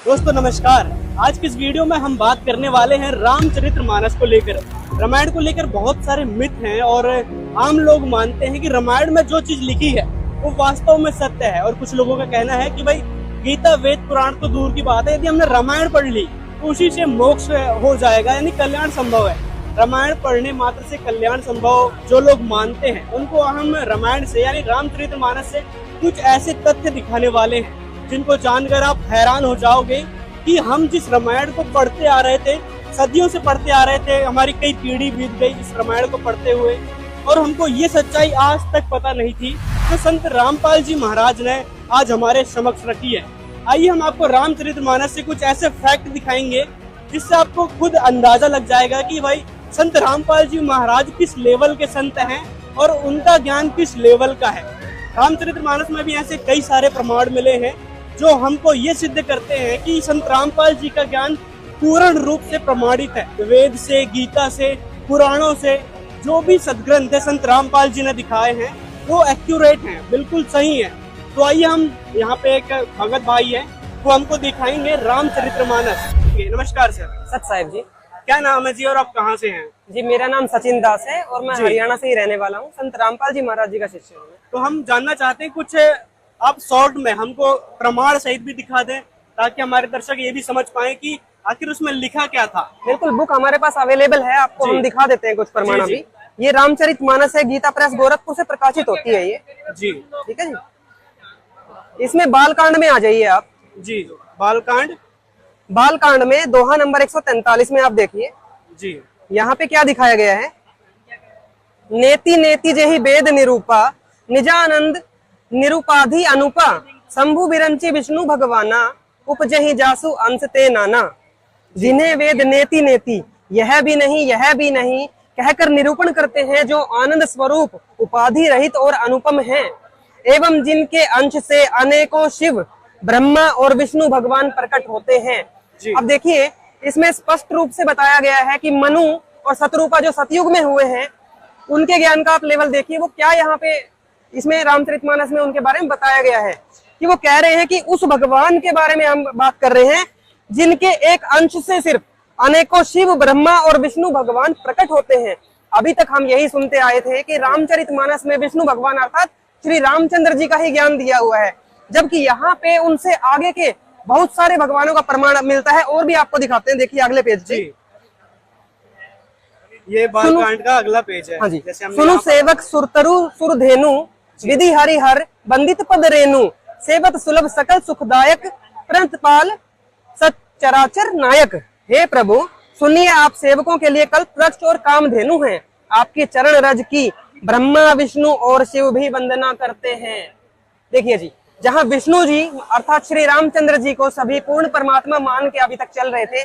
दोस्तों नमस्कार। आज की इस वीडियो में हम बात करने वाले हैं रामचरितमानस को लेकर। रामायण को लेकर बहुत सारे मिथ हैं और आम लोग मानते हैं कि रामायण में जो चीज लिखी है वो वास्तव में सत्य है। और कुछ लोगों का कहना है कि भाई गीता वेद पुराण तो दूर की बात है, यदि हमने रामायण पढ़ ली तो उसी से मोक्ष हो जाएगा, यानी कल्याण संभव है। रामायण पढ़ने मात्र से कल्याण संभव जो लोग मानते हैं उनको हम रामायण से यानी रामचरितमानस से कुछ ऐसे तथ्य दिखाने वाले हैं जिनको जानकर आप हैरान हो जाओगे कि हम जिस रामायण को पढ़ते आ रहे थे, सदियों से पढ़ते आ रहे थे, हमारी कई पीढ़ी बीत गई इस रामायण को पढ़ते हुए, और हमको ये सच्चाई आज तक पता नहीं थी जो संत रामपाल जी महाराज ने आज हमारे समक्ष रखी है। आइए हम आपको रामचरितमानस से कुछ ऐसे फैक्ट दिखाएंगे जिससे आपको खुद अंदाजा लग जाएगा कि भाई संत रामपाल जी महाराज किस लेवल के संत हैं और उनका ज्ञान किस लेवल का है। रामचरितमानस में भी ऐसे कई सारे प्रमाण मिले हैं जो हमको ये सिद्ध करते हैं कि संत रामपाल जी का ज्ञान पूर्ण रूप से प्रमाणित है। वेद से, गीता से, पुराणों से जो भी सदग्रंथ है संत रामपाल जी ने दिखाए हैं वो एक्यूरेट हैं, बिल्कुल सही है। तो आइए हम यहाँ पे एक भगत भाई है वो हमको दिखाएंगे रामचरितमानस। नमस्कार सर। सत साहिब जी। क्या नाम है जी और आप कहाँ से हैं? जी मेरा नाम सचिन दास है और मैं हरियाणा से ही रहने वाला हूँ। संत रामपाल जी महाराज जी का शिष्य हूँ। तो हम जानना चाहते हैं कुछ आप शॉर्ट में हमको प्रमाण सहित भी दिखा दें ताकि हमारे दर्शक ये भी समझ पाए कि आखिर उसमें लिखा क्या था। बिल्कुल, बुक हमारे पास अवेलेबल है, आपको हम दिखा देते हैं कुछ प्रमाण अभी। ये रामचरितमानस है, गीता प्रेस गोरखपुर से प्रकाशित होती है ये जी। ठीक है जी। इसमें बालकांड में आ जाइए आप जी। बालकांड में दोहा नंबर 143 में आप देखिए जी। यहाँ पे क्या दिखाया गया है। नेति नेति जेहि वेद निरूपा निजानंद निरूपाधि अनुपा शंभु बिरंची विष्णु भगवाना उपजहि जासु अंश ते नाना। जिन्हें वेद नेति नेति यह भी नहीं कहकर निरूपण करते हैं, जो आनंद स्वरूप उपाधि रहित और अनुपम हैं, एवं जिनके अंश से अनेकों शिव ब्रह्मा और विष्णु भगवान प्रकट होते हैं। अब देखिए इसमें स्पष्ट रूप से बताया गया है कि मनु और शतरूपा जो सतयुग में हुए हैं उनके ज्ञान का आप लेवल देखिए। वो क्या यहाँ पे इसमें रामचरितमानस में उनके बारे में बताया गया है कि वो कह रहे हैं कि उस भगवान के बारे में हम बात कर रहे हैं जिनके एक अंश से सिर्फ अनेकों शिव ब्रह्मा और विष्णु भगवान प्रकट होते हैं। अभी तक हम यही सुनते आए थे कि रामचरितमानस में विष्णु भगवान अर्थात श्री रामचंद्र जी का ही ज्ञान दिया हुआ है, जबकि यहाँ पे उनसे आगे के बहुत सारे भगवानों का प्रमाण मिलता है। और भी आपको दिखाते हैं, देखिए अगले पेज जी। ये बालकांड का अगला पेज है। हाँ जी। सुनु सेवक सुरतरु सुरधेनु विधि हरिहर बंदित पद रेणु सेवत सुलभ सकल सुखदायक प्रंतपाल सचराचर नायक। हे प्रभु सुनिए, आप सेवकों के लिए कल्प वृक्ष और कामधेनु हैं। आपकी चरण रज की ब्रह्मा विष्णु और शिव भी वंदना करते हैं। देखिए जी, जहाँ विष्णु जी अर्थात श्री रामचंद्र जी को सभी पूर्ण परमात्मा मान के अभी तक चल रहे थे,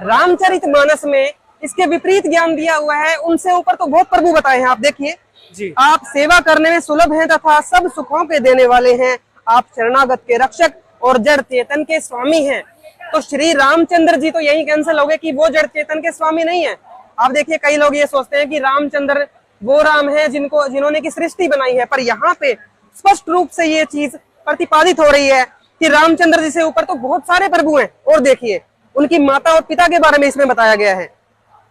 रामचरितमानस में इसके विपरीत ज्ञान दिया हुआ है। उनसे ऊपर तो बहुत प्रभु बताए हैं। आप देखिए जी, आप सेवा करने में सुलभ हैं तथा सब सुखों के देने वाले हैं। आप शरणागत के रक्षक और जड़ चेतन के स्वामी हैं। तो श्री रामचंद्र जी तो यही कैंसिल हो गए कि वो जड़ चेतन के स्वामी नहीं है। आप देखिए कई लोग ये सोचते हैं कि रामचंद्र वो राम है जिन्होंने की सृष्टि बनाई है, पर यहाँ पे स्पष्ट रूप से ये चीज प्रतिपादित हो रही है कि रामचंद्र जी से ऊपर तो बहुत सारे प्रभु हैं। और देखिए उनकी माता और पिता के बारे में इसमें बताया गया है।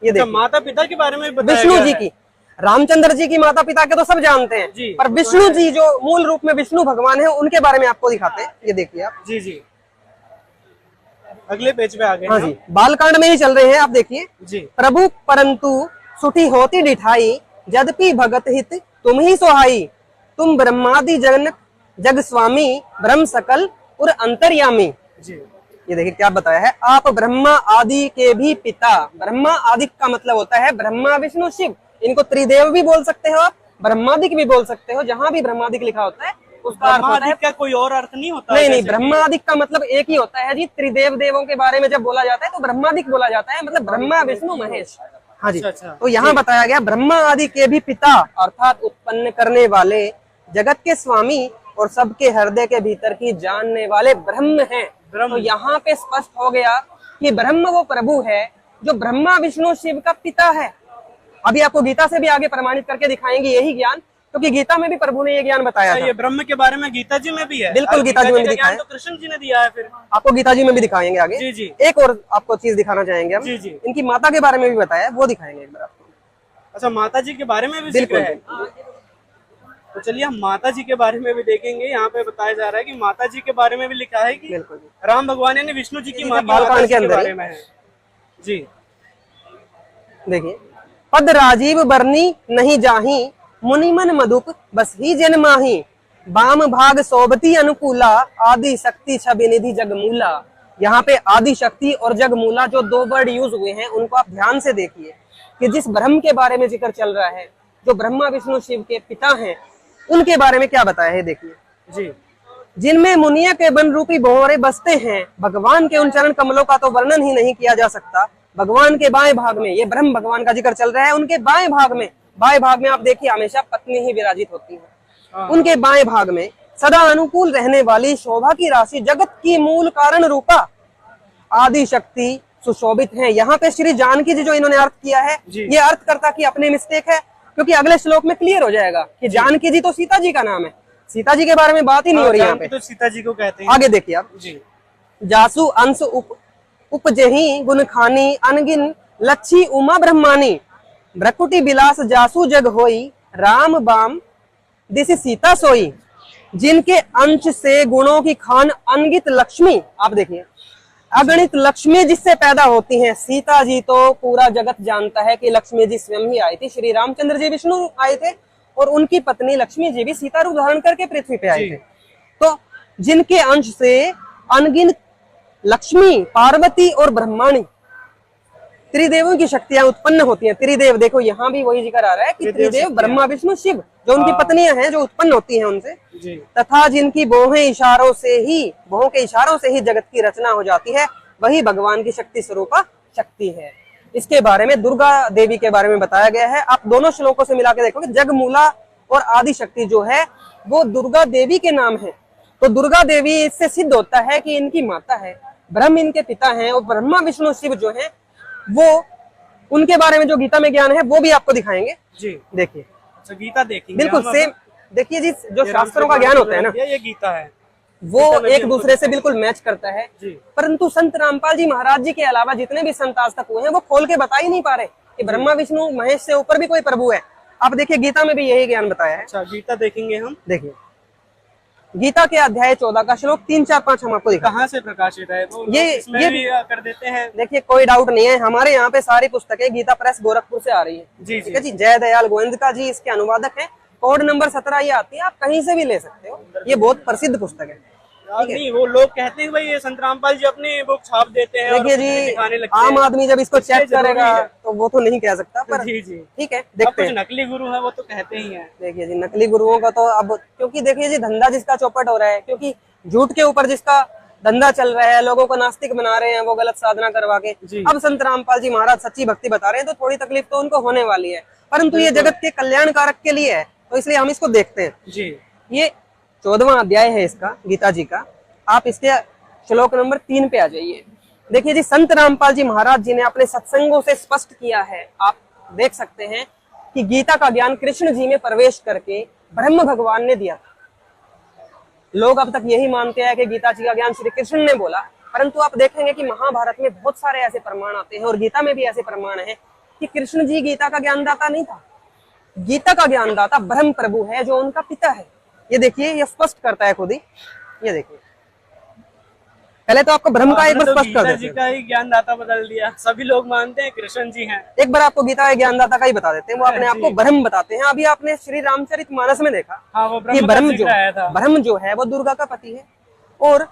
ये देखिए माता पिता के बारे में विष्णु जी की, रामचंद्र जी की माता पिता के तो सब जानते हैं, पर विष्णु जी जो मूल रूप में विष्णु भगवान है उनके बारे में आपको दिखाते हैं। ये देखिए आप जी। अगले पेज पे आ गए। हाँ जी, बालकांड में ही चल रहे हैं। आप देखिए जी। प्रभु परंतु सुठी होती डिठाई यद्यपि भगत हित तुम ही सोहाई। तुम ब्रह्मादि जनक जग स्वामी ब्रह्म सकल और अंतर्यामी जी। ये देखिए क्या बताया है। आप ब्रह्मा आदि के भी पिता। ब्रह्मा आदि का मतलब होता है ब्रह्मा विष्णु शिव। इनको त्रिदेव भी बोल सकते हो आप, ब्रह्मादिक भी बोल सकते हो। जहाँ भी ब्रह्मादिक लिखा होता है उसका अर्थ होता है क्या कोई और अर्थ नहीं होता? नहीं, ब्रह्मादिक का मतलब एक ही होता है जी। त्रिदेव देवों के बारे में जब बोला जाता है तो ब्रह्मादिक बोला जाता है, मतलब ब्रह्मा विष्णु महेश। हाँ जी। तो यहाँ बताया गया ब्रह्मा आदि के भी पिता अर्थात उत्पन्न करने वाले, जगत के स्वामी और सबके हृदय के भीतर की जानने वाले ब्रह्म हैं। तो यहाँ पे स्पष्ट हो गया कि ब्रह्म वो प्रभु है जो ब्रह्मा विष्णु शिव का पिता है। अभी आपको गीता से भी आगे प्रमाणित करके दिखाएंगे यही ज्ञान क्योंकि गीता में भी प्रभु ने ये ज्ञान बताया था। ये ब्रह्म के बारे में गीता जी में भी है। बिल्कुल, गीता जी में भी दिखा है। तो कृष्ण जी ने दिया है, फिर आपको गीता जी में भी दिखाएंगे आगे। जी जी। एक और आपको चीज दिखाना चाहेंगे हम। जी जी। इनकी माता के बारे में भी बताया, वो दिखाएंगे एक बार आपको। अच्छा, माता जी के बारे में भी जिक्र है। तो चलिए हम माता जी के बारे में भी देखेंगे। यहाँ पे बताया जा रहा है कि माता जी के बारे में भी लिखा है कि राम भगवान यानी विष्णु जी की माता बालकांड के अंदर बारे में है। जी देखिए, पद राजीव बरनी नहीं जाही, मुनिमन मधुप बस ही जन्माही, बाम भाग सोबती अनुकूला, आदि शक्ति छवि निधि जगमूला। यहाँ पे आदि शक्ति और जगमूला जो दो वर्ड यूज हुए हैं, उनको आप ध्यान से देखिए कि जिस ब्रह्म के बारे में जिक्र चल रहा है, जो ब्रह्मा विष्णु शिव के पिता हैं, उनके बारे में क्या बताया है देखिए। जी, जिनमें मुनिया के बन रूपी भंवरे बसते हैं, भगवान के उन चरण कमलों का तो वर्णन ही नहीं किया जा सकता। भगवान के बाएं भाग में, ये ब्रह्म भगवान का जिक्र चल रहा है, उनके बाएं भाग में आप देखिए हमेशा पत्नी ही विराजित होती है। उनके बाएं भाग में सदा अनुकूल रहने वाली शोभा की राशि, जगत की मूल कारण रूपा आदि शक्ति सुशोभित है। यहाँ पे श्री जानकी जी जो इन्होंने अर्थ किया है, ये अर्थ करता कि अपने मिस्टेक है, क्योंकि अगले श्लोक में क्लियर हो जाएगा कि जानकी जी तो सीता जी का नाम है, सीता जी के बारे में बात ही नहीं हो रही यहाँ पे, तो सीता जी को कहते हैं। आगे देखिए आप। जी, जासु अंश उपजही गुण खानी, अनगिन लच्छी उमा ब्रह्मानी, भ्रकुटी बिलास जासु जग होई, राम बाम दिस सीता सोई। जिनके अंश से गुणों की खान अनगित लक्ष्मी, आप देखिए अगणित लक्ष्मी जिससे पैदा होती हैं। सीता जी तो पूरा जगत जानता है कि लक्ष्मी जी स्वयं ही आई थी, श्री रामचंद्र जी विष्णु आए थे और उनकी पत्नी लक्ष्मी जी भी सीता रूप धारण करके पृथ्वी पे आए थे। तो जिनके अंश से अनगिन लक्ष्मी, पार्वती और ब्रह्माणी, त्रिदेवों की शक्तियां उत्पन्न होती हैं। त्रिदेव देखो यहाँ भी वही जिक्र आ रहा है कि त्रिदेव ब्रह्मा विष्णु शिव जो उनकी पत्नियां हैं, जो उत्पन्न होती हैं उनसे, तथा जिनकी बोहों के इशारों से ही जगत की रचना हो जाती है, वही भगवान की शक्ति स्वरूपा शक्ति है। इसके बारे में दुर्गा देवी के बारे में बताया गया है। आप दोनों श्लोकों से मिला के देखोगे, जगमूला और आदि शक्ति जो है वो दुर्गा देवी के नाम है। तो दुर्गा देवी इससे सिद्ध होता है कि इनकी माता है, ब्रह्म इनके पिता हैं, और ब्रह्मा विष्णु शिव जो है वो उनके बारे में जो गीता में ज्ञान है वो भी आपको दिखाएंगे। जी देखिए, अच्छा गीता देखेंगे बिल्कुल सेम। देखिए जी, जो शास्त्रों का ज्ञान होता है ना, ये गीता है, वो एक दूसरे से बिल्कुल मैच करता है। परंतु संत रामपाल जी महाराज जी के अलावा जितने भी संत आज तक हुए हैं, वो खोल के बता ही नहीं पा रहे कि ब्रह्मा विष्णु महेश से ऊपर भी कोई प्रभु है। आप देखिए गीता में भी यही ज्ञान बताया है। अच्छा, गीता देखेंगे हम। देखिए गीता के अध्याय 14 का श्लोक 3, 4, 5 हम आपको दिखा। कहाँ से प्रकाशित है? तो ये भी कर देते हैं। देखिए कोई डाउट नहीं है, हमारे यहाँ पे सारी पुस्तकें गीता प्रेस गोरखपुर से आ रही है। जी ठीक है जी, जय दयाल गोविंदका जी इसके अनुवादक है। कोड नंबर 17 ये आती है, आप कहीं से भी ले सकते हो, ये बहुत प्रसिद्ध पुस्तक है। नहीं, वो लोग कहते हैं भाई ये संत रामपाल जी अपनी बुक छाप देते हैं। देखिए जी, आम आदमी जब इसको चेक करेगा तो वो तो नहीं कह सकता, पर ठीक है देखते हैं। नकली गुरु है वो तो कहते ही हैं। देखिए जी, नकली गुरुओं का तो अब, क्योंकि देखिए जी धंधा जिसका चौपट हो रहा है, क्योंकि झूठ के ऊपर जिसका धंधा चल रहा है, लोगों को नास्तिक बना रहे हैं वो गलत साधना करवा के। अब संत रामपाल जी महाराज सच्ची भक्ति बता रहे हैं, तो थोड़ी तकलीफ तो उनको होने वाली है, परंतु ये जगत के कल्याण कारक के लिए है, तो इसलिए हम इसको देखते हैं। जी, ये 14वां अध्याय है इसका, गीता जी का। आप इसके श्लोक नंबर 3 पे आ जाइए। देखिए जी, संत रामपाल जी महाराज जी ने अपने सत्संगों से स्पष्ट किया है, आप देख सकते हैं कि गीता का ज्ञान कृष्ण जी में प्रवेश करके ब्रह्म भगवान ने दिया था। लोग अब तक यही मानते हैं कि गीता जी का ज्ञान श्री कृष्ण ने बोला, परंतु आप देखेंगे कि महाभारत में बहुत सारे ऐसे प्रमाण आते हैं और गीता में भी ऐसे प्रमाण है कि कृष्ण जी गीता का ज्ञानदाता नहीं था। गीता का ज्ञानदाता ब्रह्म प्रभु है जो उनका पिता है। ये देखिए, ये स्पष्ट करता है खुद ही। ये देखिए, पहले तो आपको ब्रह्म का एक बार स्पष्ट कर देते हैं। का ही ज्ञानदाता बदल दिया, सभी लोग मानते हैं कृष्ण जी हैं। एक बार आपको गीता के ज्ञानदाता का ही बता देते हैं, वो अपने आप को ब्रह्म बताते हैं। अभी आपने श्री रामचरितमानस में देखा, ये ब्रह्म जो है वो दुर्गा का पति है और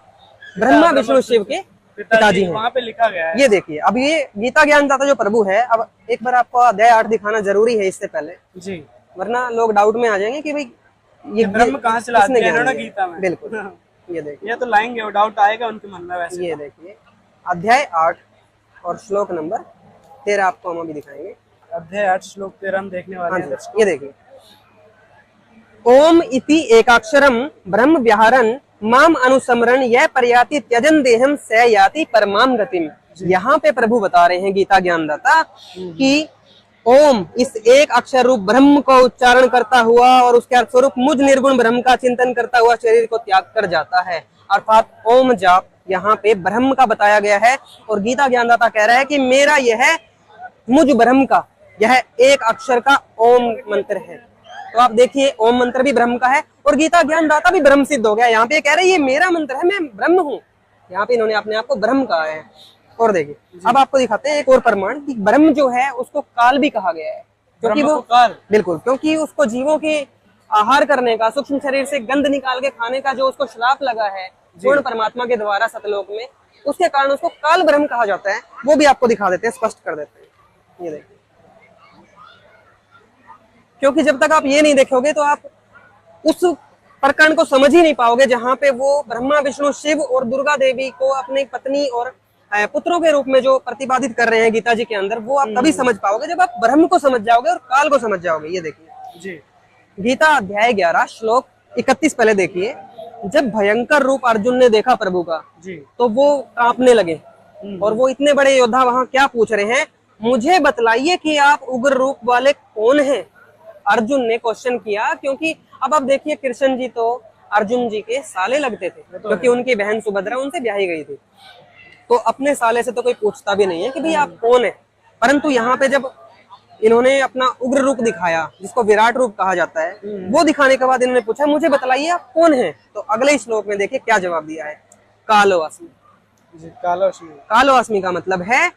ब्रह्मा विष्णु शिव के पिताजी हैं। वहाँ पे लिखा गया है। ये देखिए, अब ये गीता ज्ञानदाता जो प्रभु है, अब एक बार आपको अध्याय 8 दिखाना जरूरी है इससे पहले जी, वरना लोग डाउट में आ जाएंगे कि भाई ये ब्रह्म कहाँ से लाते हैं गीता में। बिल्कुल, ये देखिए, ये तो लाएंगे, वो डाउट आएगा उनके मन में वैसे। ये देखिए अध्याय 8 और श्लोक नंबर 13 आपको हम अभी दिखाएंगे। अध्याय 8 श्लोक 13 हम देखने वाले हैं। ये देखिए, ओम इति एकाक्षरम ब्रह्म व्याहरन माम अनुसमरण यह पर्याति त्यजन देहम स याति परमाम गतिम। यहाँ पे प्रभु बता रहे हैं गीता ज्ञानदाता कि ओम इस एक अक्षर रूप ब्रह्म को उच्चारण करता हुआ और उसके अर्थ स्वरूप मुझ निर्गुण ब्रह्म का चिंतन करता हुआ शरीर को त्याग कर जाता है। अर्थात ओम जाप यहाँ पे ब्रह्म का बताया गया है और गीता ज्ञानदाता कह रहा है कि मेरा यह मुझ ब्रह्म का यह एक अक्षर का ओम मंत्र है। तो आप देखिए ओम मंत्र भी ब्रह्म का है और गीता ज्ञानदाता भी ब्रह्म सिद्ध हो गया। यहाँ पे कह रहे हैं ये मेरा मंत्र है, मैं ब्रह्म हूँ। यहाँ पे इन्होंने अपने आप को ब्रह्म कहा है। और देखिए अब आपको दिखाते हैं एक और प्रमाण कि ब्रह्म जो है उसको काल भी कहा गया है, क्योंकि वो काल बिल्कुल, क्योंकि उसको जीवों के आहार करने का, सूक्ष्म शरीर से गंध निकाल के खाने का जो उसको श्राप लगा है पूर्ण परमात्मा के द्वारा सतलोक में, उसके कारण उसको काल ब्रह्म कहा जाता है। वो भी आपको दिखा देते हैं, स्पष्ट कर देते हैं। ये देखिए, क्योंकि जब तक आप ये नहीं देखोगे तो आप उस प्रकरण को समझ ही नहीं पाओगे जहां पे वो ब्रह्मा विष्णु शिव और दुर्गा देवी को अपनी पत्नी और पुत्रों के रूप में जो प्रतिपादित कर रहे हैं गीता जी के अंदर, वो आप तभी समझ पाओगे जब आप ब्रह्म को समझ जाओगे और काल को समझ जाओगे। ये देखिए जी, गीता अध्याय 11 श्लोक 31 पहले देखिए। जब भयंकर रूप अर्जुन ने देखा प्रभु का जी, तो वो कांपने लगे और वो इतने बड़े योद्धा वहां क्या पूछ रहे हैं, मुझे बतलाइए कि आप उग्र रूप वाले कौन हैं। अर्जुन ने क्वेश्चन किया, क्योंकि अब आप देखिए कृष्ण जी तो अर्जुन जी के साले लगते थे, क्योंकि उनकी बहन सुभद्रा उनसे ब्याही गई थी। तो अपने साले से तो कोई पूछता भी नहीं है कि भाई आप कौन है। परंतु यहाँ पे जब इन्होंने अपना उग्र रूप दिखाया, जिसको विराट रूप कहा जाता है, वो दिखाने के बाद इन्होंने पूछा मुझे बतलाइए आप कौन हैं। तो अगले श्लोक में देखिए क्या जवाब दिया है, कालो अस्मि। कालो अस्मि का मतलब है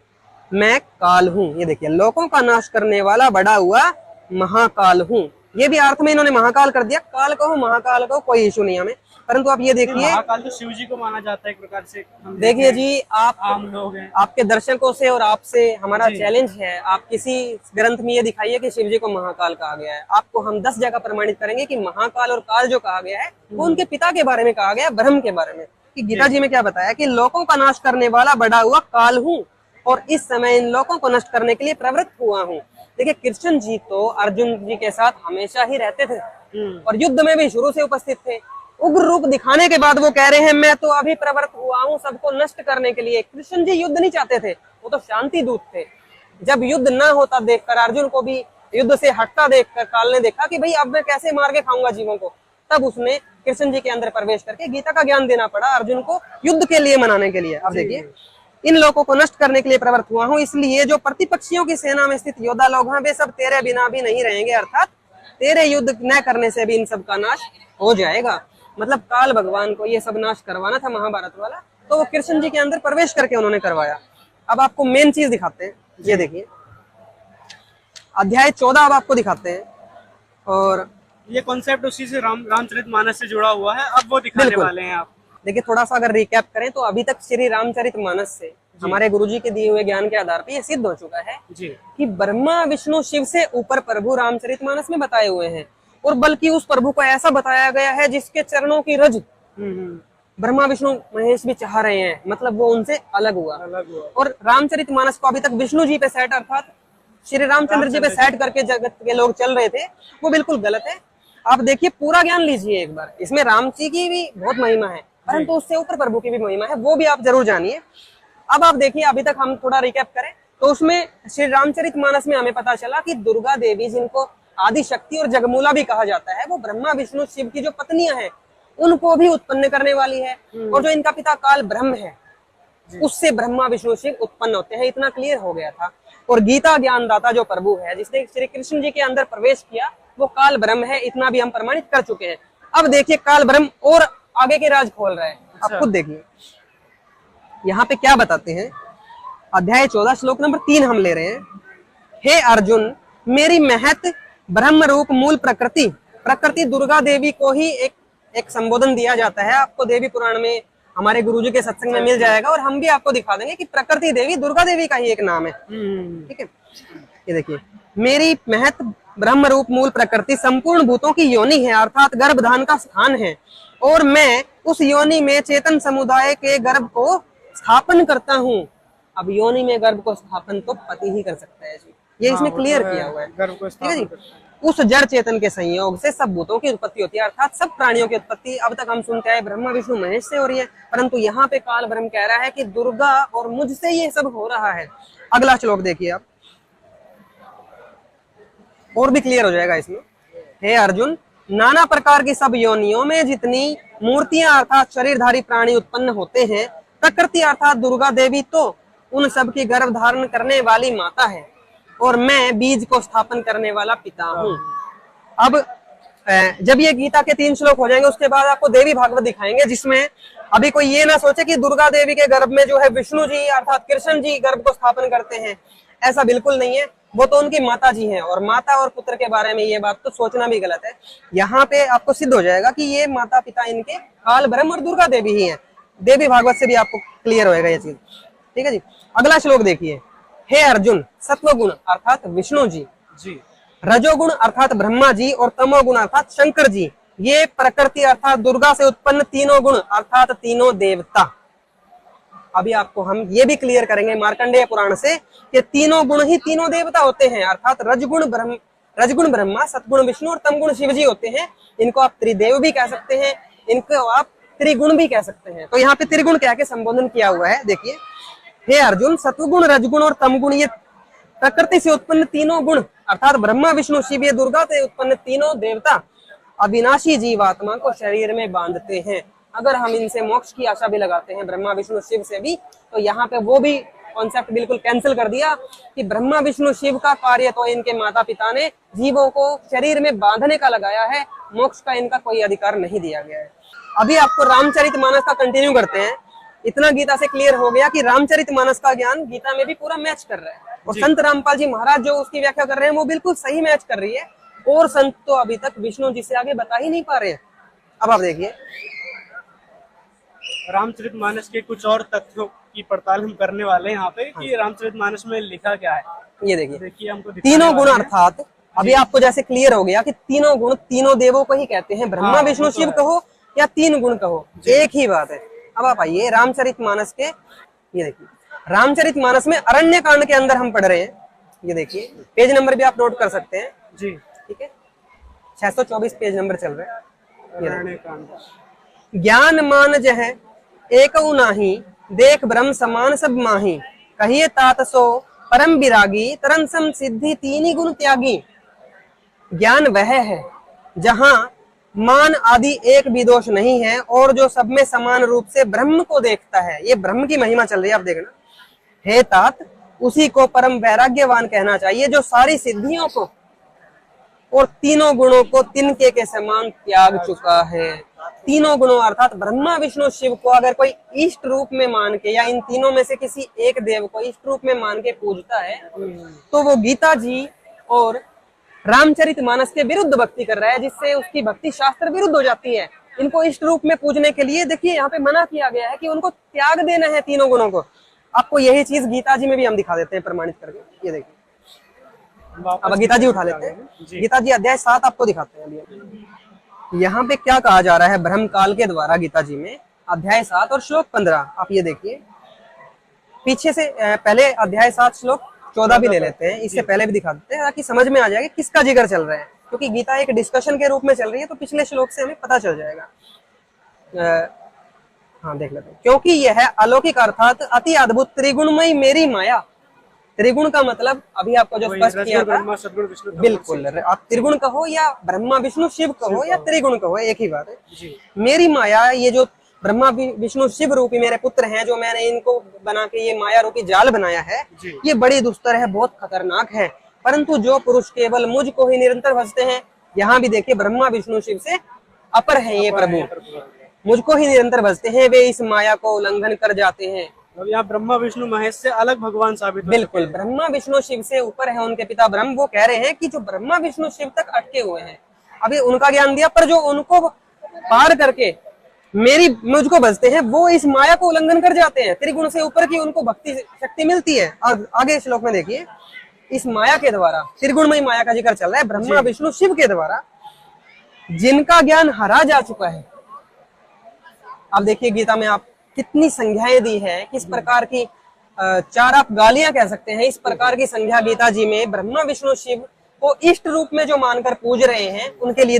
मैं काल हूँ। ये देखिए, लोकों का नाश करने वाला बड़ा हुआ महाकाल हूँ। ये भी अर्थ में इन्होंने महाकाल कर दिया। काल कहो महाकाल कहो कोई इशू नहीं हमें, परंतु आप ये देखिए महाकाल तो शिव जी को माना जाता है एक प्रकार से। देखिए जी, आप आम लोग हैं, आपके दर्शकों से और आपसे हमारा चैलेंज है, आप किसी ग्रंथ में ये दिखाइए कि शिव जी को महाकाल कहा गया है। आपको हम 10 जगह प्रमाणित करेंगे कि महाकाल और काल जो कहा गया है वो उनके पिता के बारे में कहा गया है, ब्रह्म के बारे में। कि गीता जी में क्या बताया कि लोकों का नाश करने वाला बड़ा हुआ काल हूँ और इस समय इन लोकों को नष्ट करने के लिए प्रवृत्त हुआ हूँ। देखिए कृष्ण जी तो अर्जुन जी के साथ हमेशा ही रहते थे और युद्ध में भी शुरू से उपस्थित थे। उग्र रूप दिखाने के बाद वो कह रहे हैं मैं तो अभी प्रवृत्त हुआ हूँ सबको नष्ट करने के लिए। कृष्ण जी युद्ध नहीं चाहते थे, वो तो शांति दूत थे। जब युद्ध ना होता देखकर अर्जुन को भी युद्ध से हटता देखकर काल ने देखा कि भाई अब मैं कैसे मार के खाऊंगा जीवों को, तब उसने कृष्ण जी के अंदर प्रवेश करके गीता का ज्ञान देना पड़ा अर्जुन को युद्ध के लिए मनाने के लिए। अब देखिए, इन लोगों को नष्ट करने के लिए प्रवृत्त हुआ हूँ, इसलिए जो प्रतिपक्षियों की सेना में स्थित योद्धा लोग हैं वे सब तेरे बिना भी नहीं रहेंगे, अर्थात तेरे युद्ध न करने से भी इन सब का नाश हो जाएगा। मतलब काल भगवान को ये सब नाश करवाना था महाभारत वाला, तो वो कृष्ण जी के अंदर प्रवेश करके उन्होंने करवाया। अब आपको मेन चीज दिखाते हैं, ये देखिए अध्याय 14 अब आपको दिखाते हैं। और ये कॉन्सेप्ट उसी से रामचरितमानस से जुड़ा हुआ है, अब वो दिखाने वाले हैं आप। देखिए थोड़ा सा अगर रिकैप करें तो अभी तक श्री रामचरितमानस से हमारे गुरुजी के दिए हुए ज्ञान के आधार पर यह सिद्ध हो चुका है जी कि ब्रह्मा विष्णु शिव से ऊपर प्रभु रामचरितमानस में बताए हुए हैं, और बल्कि उस प्रभु को ऐसा बताया गया है जिसके चरणों की रज ब्रह्मा विष्णु महेश भी चाह रहे हैं, मतलब वो उनसे अलग हुआ। और रामचरितमानस को अभी तक विष्णु जी पे सेट अर्थात श्री रामचंद्र जी पे सेट करके जगत के लोग चल रहे थे, वो बिल्कुल गलत है। आप देखिए पूरा ज्ञान लीजिए एक बार, इसमें राम जी की भी बहुत महिमा है, परंतु उससे ऊपर प्रभु की भी महिमा है, वो भी आप जरूर जानिए। अब आप देखिए, अभी तक हम थोड़ा रिकैप करें तो उसमें श्री रामचरितमानस में हमें पता चला कि दुर्गा देवी, जिनको आदि शक्ति और जगमूला भी कहा जाता है, वो ब्रह्मा विष्णु शिव की जो पत्नियां हैं उनको भी उत्पन्न करने वाली है, और जो इनका पिता काल ब्रह्म है उससे ब्रह्मा विष्णु शिव उत्पन्न होते हैं। इतना क्लियर हो गया था। और गीता ज्ञानदाता जो प्रभु है जिसने श्री कृष्ण जी के अंदर प्रवेश किया, वो काल ब्रह्म है, इतना भी हम प्रमाणित कर चुके हैं। अब देखिए काल ब्रह्म और आगे के राज खोल रहे हैं, आप खुद देखिए यहाँ पे क्या बताते हैं। अध्याय 14 श्लोक नंबर 3 हम ले रहे हैं। हे अर्जुन, मेरी महत ब्रह्म रूप मूल प्रकृति दुर्गा देवी को ही एक संबोधन दिया जाता है। आपको देवी पुराण में हमारे गुरुजी के सत्संग में मिल जाएगा, और हम भी आपको दिखा देंगे कि प्रकृति देवी दुर्गा देवी का ही एक नाम है। ठीक है, ये देखिए, मेरी महत ब्रह्म रूप मूल प्रकृति संपूर्ण भूतों की योनि है, अर्थात गर्भधान का स्थान है, और मैं उस योनि में चेतन समुदाय के गर्भ को स्थापन करता हूँ। अब योनि में गर्भ को स्थापन तो पति ही कर सकता है जी, ये इसमें क्लियर किया हुआ है। ठीक है जी, उस जड़ चेतन के संयोग से सब भूतों की उत्पत्ति होती है, अर्थात सब प्राणियों की उत्पत्ति अब तक हम सुनते आए ब्रह्मा विष्णु महेश से हो रही है, परंतु यहाँ पे काल ब्रह्म कह रहा है कि दुर्गा और मुझसे ये सब हो रहा है। अगला श्लोक देखिए आप, और भी क्लियर हो जाएगा इसमें। हे अर्जुन, नाना प्रकार की सब योनियों में जितनी मूर्तियां अर्थात शरीरधारी प्राणी उत्पन्न होते हैं, प्रकृति अर्थात दुर्गा देवी तो उन सब की गर्भ धारण करने वाली माता है और मैं बीज को स्थापन करने वाला पिता हूँ। अब जब ये गीता के 3 श्लोक हो जाएंगे उसके बाद आपको देवी भागवत दिखाएंगे, जिसमें अभी कोई ये ना सोचे कि दुर्गा देवी के गर्भ में जो है विष्णु जी अर्थात कृष्ण जी गर्भ को स्थापन करते हैं। ऐसा बिल्कुल नहीं है, वो तो उनकी माता जी हैं। और माता और पुत्र के बारे में ये बात तो सोचना भी गलत है। यहाँ पे आपको सिद्ध हो जाएगा कि ये माता पिता इनके काल ब्रह्म और दुर्गा देवी ही हैं। देवी भागवत से भी आपको क्लियर होएगा ये चीज। ठीक है जी। अगला श्लोक देखिए। हे अर्जुन, सत्वगुण अर्थात विष्णु जी, रजोगुण अर्थात ब्रह्मा जी और तमोगुण अर्थात शंकर जी, ये प्रकृति अर्थात दुर्गा से उत्पन्न तीनों गुण अर्थात तीनों देवता। अभी आपको हम ये भी क्लियर करेंगे मार्कंडेय पुराण से कि तीनों गुण ही तीनों देवता होते हैं, अर्थात रजगुण ब्रह्मा, सतगुण विष्णु और तमगुण शिव जी होते हैं। इनको आप त्रिदेव भी कह सकते हैं, इनको आप त्रिगुण भी कह सकते हैं। तो यहाँ पे त्रिगुण कह के संबोधन किया हुआ है। देखिए, हे अर्जुन, सत्वगुण, रजगुण और तमगुण ये प्रकृति से उत्पन्न तीनों गुण अर्थात ब्रह्मा विष्णु शिव ये दुर्गा से उत्पन्न तीनों देवता अविनाशी जीवात्मा को शरीर में बांधते हैं। अगर हम इनसे मोक्ष की आशा भी लगाते हैं ब्रह्मा विष्णु शिव से भी, तो यहाँ पे वो भी कॉन्सेप्ट बिल्कुल कैंसिल कर दिया कि ब्रह्मा विष्णु शिव का कार्य तो इनके माता पिता ने जीवों को शरीर में बांधने का लगाया है, मोक्ष का इनका कोई अधिकार नहीं दिया गया है। अभी आपको रामचरितमानस का कंटिन्यू करते हैं। इतना गीता से क्लियर हो गया कि रामचरितमानस का ज्ञान गीता में भी पूरा मैच कर रहा है और संत रामपाल जी महाराज जो उसकी व्याख्या कर रहे हैं वो बिल्कुल सही मैच कर रही है। और संत तो अभी तक विष्णु जी से आगे बता ही नहीं पा रहे हैं। अब आप देखिए, रामचरितमानस के कुछ और तथ्यों की पड़ताल हम करने वाले हैं यहाँ पे कि रामचरितमानस में लिखा क्या है। ये देखिए हमको तीनों गुण अर्थात अभी आपको जैसे क्लियर हो गया कि तीनों गुण तीनों देवों को ही कहते हैं, ब्रह्मा विष्णु शिव कहो या 3 गुण कहो, एक ही बात है। अब आप आइए रामचरितमानस के, ये देखिए रामचरितमानस में अरण्य कांड के अंदर हम पढ़ रहे हैं। ये देखिए पेज नंबर भी आप नोट कर सकते हैं जी, ठीक है, 624 पेज नंबर चल रहा है। अरण्य कांड। ज्ञान मान जह एक नाही, देख ब्रह्म समान सब माही, कहिए तात सो परम विरागी, तरन सम सिद्धि 3 गुण त्यागी। ज्ञान वह है जहां मान आदि एक भी दोष नहीं है और जो सब में समान रूप से ब्रह्म को देखता है। ये ब्रह्म की महिमा चल रही है, आप देखना। हे तात, उसी को परम वैराग्यवान कहना चाहिए जो सारी सिद्धियों को और तीनों गुणों को तिनके के समान त्याग चुका है। तीनों गुणों अर्थात ब्रह्मा विष्णु शिव को अगर कोई इष्ट रूप में मान के या इन तीनों में से किसी एक देव को इष्ट रूप में मान के पूजता है तो वो गीता जी और रामचरितमानस के विरुद्ध भक्ति कर रहा है, जिससे उसकी भक्ति शास्त्र विरुद्ध हो जाती है। इनको इष्ट रूप में पूजने के लिए देखिए यहाँ पे मना किया गया है कि उनको त्याग देना है तीनों गुणों को। आपको यही चीज गीता जी में भी हम दिखा देते हैं प्रमाणित करके। ये देखिए, अब गीता जी उठा लेते हैं। गीता जी अध्याय 7 आपको दिखाते हैं। अभी यहाँ पे क्या कहा जा रहा है ब्रह्म काल के द्वारा गीता जी में, अध्याय 7 और श्लोक 15। आप ये देखिए, पीछे से पहले अध्याय 7 श्लोक 14 भी ले लेते हैं, इससे पहले भी दिखा देते हैं ताकि समझ में आ जाएगा किसका जिक्र चल रहा है, क्योंकि गीता एक डिस्कशन के रूप में चल रही है तो पिछले श्लोक से हमें पता चल जाएगा। हाँ देख लेते हैं। क्योंकि यह अलौकिक अर्थात अति अद्भुत त्रिगुणमयी मेरी माया। त्रिगुण का मतलब अभी आपको जो स्पष्ट किया था, बिल्कुल आप त्रिगुण कहो या ब्रह्मा विष्णु शिव कहो या त्रिगुण कहो, एक ही बात है। मेरी माया, ये जो ब्रह्मा विष्णु शिव रूपी मेरे पुत्र हैं जो मैंने इनको बना के ये माया रूपी जाल बनाया है, ये बड़ी दुस्तर है, बहुत खतरनाक है। परंतु जो पुरुष केवल मुझको ही निरंतर भजते हैं, यहाँ भी देखिए ब्रह्मा विष्णु शिव से अपर है ये प्रभु, मुझको ही निरंतर भजते हैं, वे इस माया को उल्लंघन कर जाते हैं। यहाँ ब्रह्मा विष्णु महेश से अलग भगवान साबित, बिल्कुल ब्रह्मा विष्णु शिव से ऊपर है उनके पिता ब्रह्म। वो कह रहे हैं कि जो ब्रह्मा विष्णु शिव तक अटके हुए हैं, अभी उनका ज्ञान दिया, पर जो उनको पार करके मुझको भजते हैं वो इस माया को उल्लंघन कर जाते हैं। त्रिगुण से ऊपर की उनको भक्ति शक्ति मिलती है। और आगे श्लोक में देखिए, इस माया के द्वारा, त्रिगुणमयी माया का जिक्र चल रहा है, ब्रह्मा विष्णु शिव के द्वारा जिनका ज्ञान हरा जा चुका है। अब देखिए गीता में आप कितनी संज्ञाएं दी है, किस प्रकार की 4 आप गालियां कह सकते हैं, इस प्रकार की संज्ञा गीता जी में ब्रह्मा विष्णु शिव को इष्ट रूप में जो मानकर पूज रहे हैं उनके लिए दी